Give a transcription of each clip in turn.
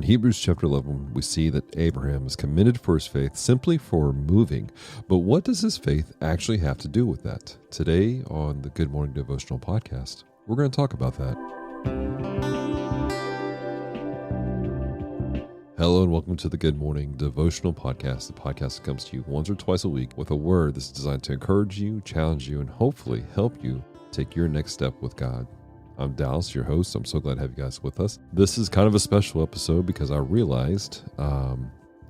In Hebrews chapter 11, we see that Abraham is commended for his faith simply for moving. But what does his faith actually have to do with that? Today on the Good Morning Devotional podcast, we're going to talk about that. Hello and welcome to the Good Morning Devotional podcast, the podcast that comes to you once or twice a week with a word that's designed to encourage you, challenge you, and hopefully help you take your next step with God. I'm Dallas, your host. I'm so glad to have you guys with us. This is kind of a special episode because I realized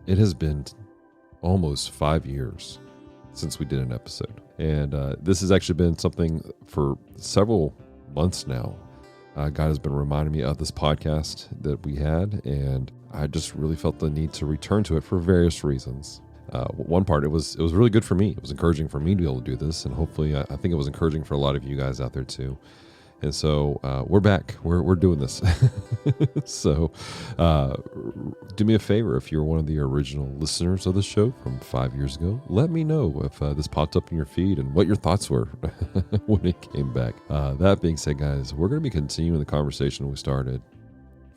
it has been almost 5 years since we did an episode. And this has actually been something for several months now. God has been reminding me of this podcast that we had, and I just really felt the need to return to it for various reasons. One part, it was really good for me. It was encouraging for me to be able to do this, and hopefully I think it was encouraging for a lot of you guys out there too. And so we're back. We're doing this. So do me a favor, if you're one of the original listeners of the show from 5 years ago, let me know if this popped up in your feed and what your thoughts were when it came back. That being said, guys, we're going to be continuing the conversation we started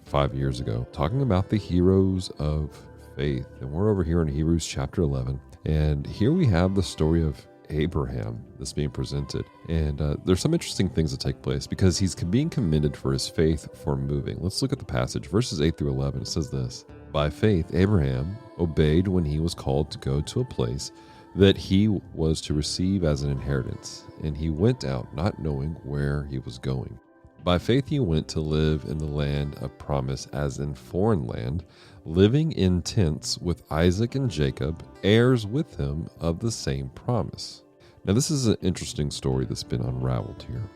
5 years ago, talking about the heroes of faith. And we're over here in Hebrews chapter 11. And here we have the story of Abraham that's being presented. And there's some interesting things that take place because he's being commended for his faith for moving. Let's look at the passage. Verses 8 through 11. It says this: By faith, Abraham obeyed when he was called to go to a place that he was to receive as an inheritance. And he went out not knowing where he was going. By faith, he went to live in the land of promise as in foreign land, living in tents with Isaac and Jacob, heirs with him of the same promise. Now, this is an interesting story that's been unraveled here.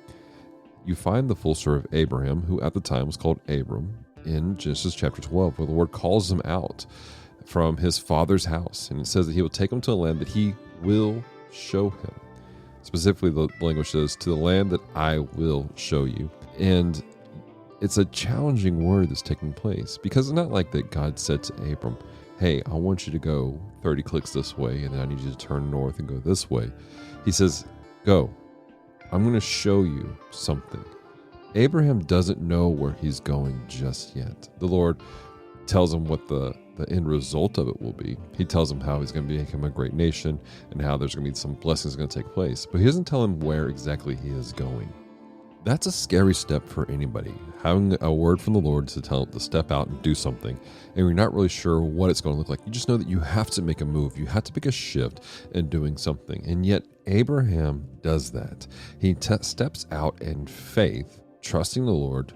You find the full story of Abraham, who at the time was called Abram, in Genesis chapter 12, where the Lord calls him out from his father's house. And it says that he will take him to a land that he will show him. Specifically, the language says, to the land that I will show you. And it's a challenging word that's taking place because it's not like that God said to Abram, hey, I want you to go 30 clicks this way, and then I need you to turn north and go this way. He says, go. I'm going to show you something. Abraham doesn't know where he's going just yet. The Lord tells him what the end result of it will be. He tells him how he's going to become a great nation and how there's going to be some blessings going to take place. But he doesn't tell him where exactly he is going. That's a scary step for anybody, having a word from the Lord to step out and do something, and you're not really sure what it's going to look like. You just know that you have to make a move. You have to make a shift in doing something. And yet Abraham does that. He steps out in faith, trusting the Lord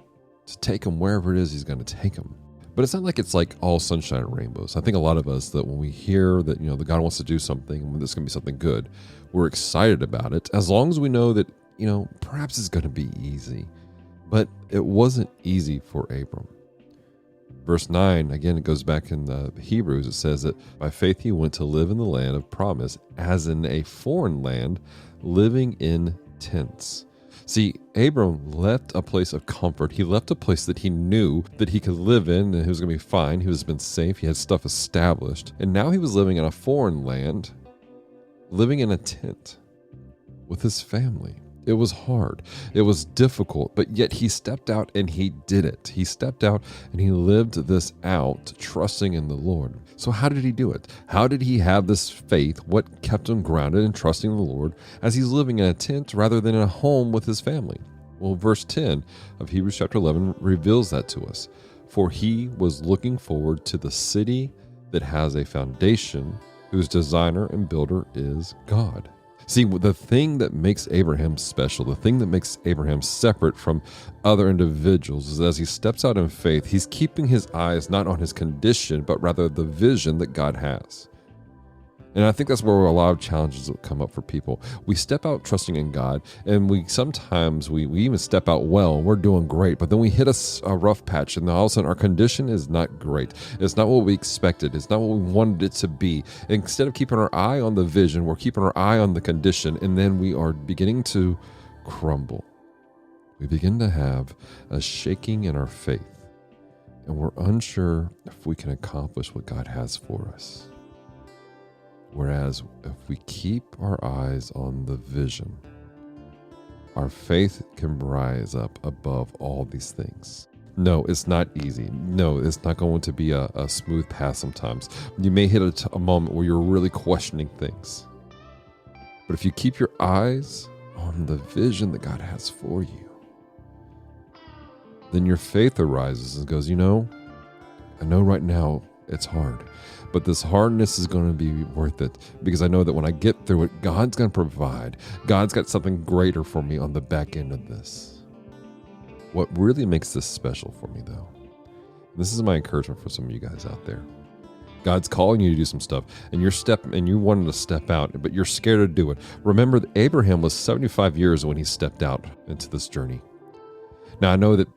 to take him wherever it is he's going to take him. But it's not like it's like all sunshine and rainbows. I think a lot of us, that when we hear that, that God wants to do something, and this is going to be something good, we're excited about it, as long as we know that perhaps it's going to be easy. But it wasn't easy for Abram. Verse 9, again, it goes back in the Hebrews. It says that by faith he went to live in the land of promise, as in a foreign land, living in tents. See, Abram left a place of comfort. He left a place that he knew that he could live in, and he was going to be fine. He was been safe. He had stuff established. And now he was living in a foreign land, living in a tent with his family. It was hard. It was difficult, but yet he stepped out and he did it. He stepped out and he lived this out, trusting in the Lord. So how did he do it? How did he have this faith? What kept him grounded and trusting the Lord as he's living in a tent rather than in a home with his family? Well, verse 10 of Hebrews chapter 11 reveals that to us. For he was looking forward to the city that has a foundation, whose designer and builder is God. See, the thing that makes Abraham special, the thing that makes Abraham separate from other individuals, is as he steps out in faith, he's keeping his eyes not on his condition, but rather the vision that God has. And I think that's where a lot of challenges will come up for people. We step out trusting in God, and we even step out well, and we're doing great, but then we hit a rough patch, and all of a sudden our condition is not great. It's not what we expected. It's not what we wanted it to be. And instead of keeping our eye on the vision, we're keeping our eye on the condition, and then we are beginning to crumble. We begin to have a shaking in our faith, and we're unsure if we can accomplish what God has for us. Whereas if we keep our eyes on the vision, our faith can rise up above all these things. No, it's not easy. No, it's not going to be a smooth path sometimes. You may hit a moment where you're really questioning things. But if you keep your eyes on the vision that God has for you, then your faith arises and goes, I know right now it's hard, but this hardness is going to be worth it because I know that when I get through it, God's going to provide. God's got something greater for me on the back end of this. What really makes this special for me, though, this is my encouragement for some of you guys out there. God's calling you to do some stuff, and you wanted to step out, but you're scared to do it. Remember that Abraham was 75 years when he stepped out into this journey. Now, I know that,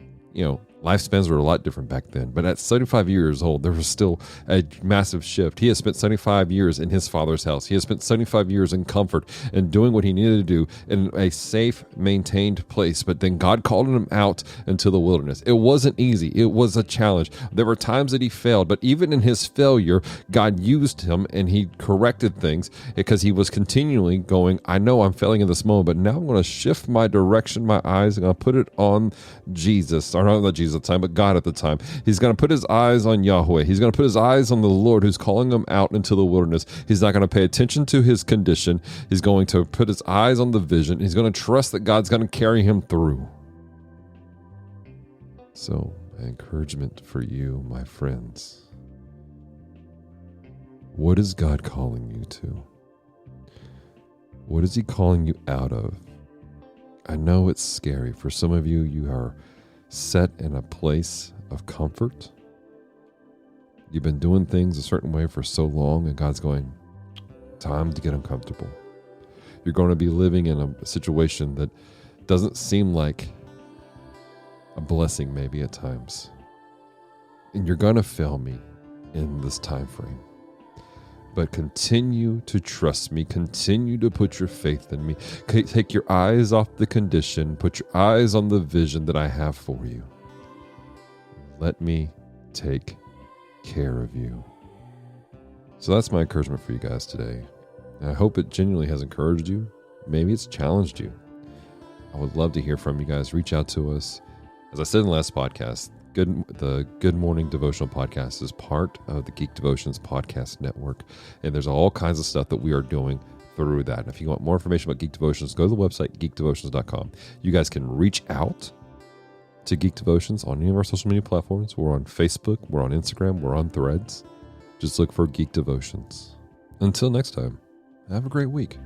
lifespans were a lot different back then, but at 75 years old, there was still a massive shift. He has spent 75 years in his father's house. He has spent 75 years in comfort and doing what he needed to do in a safe, maintained place. But then God called him out into the wilderness. It wasn't easy. It was a challenge. There were times that he failed, but even in his failure, God used him and he corrected things because he was continually going, I know I'm failing in this moment, but now I'm going to shift my direction, my eyes. I'm going to put it on Jesus, or not Jesus at the time, but God at the time. He's going to put his eyes on Yahweh. He's going to put his eyes on the Lord who's calling him out into the wilderness. He's not going to pay attention to his condition. He's going to put his eyes on the vision. He's going to trust that God's going to carry him through. So, my encouragement for you, my friends. What is God calling you to? What is he calling you out of? I know it's scary. For some of you, you are set in a place of comfort. You've been doing things a certain way for so long, and God's going, time to get uncomfortable. You're going to be living in a situation that doesn't seem like a blessing maybe at times. And you're going to fail me in this time frame. But continue to trust me. Continue to put your faith in me. Take your eyes off the condition. Put your eyes on the vision that I have for you. Let me take care of you. So that's my encouragement for you guys today. And I hope it genuinely has encouraged you. Maybe it's challenged you. I would love to hear from you guys. Reach out to us. As I said in the last podcast, the Good Morning Devotional podcast is part of the Geek Devotions podcast network. And there's all kinds of stuff that we are doing through that. And if you want more information about Geek Devotions, go to the website, geekdevotions.com. You guys can reach out to Geek Devotions on any of our social media platforms. We're on Facebook, we're on Instagram, we're on Threads. Just look for Geek Devotions. Until next time, have a great week.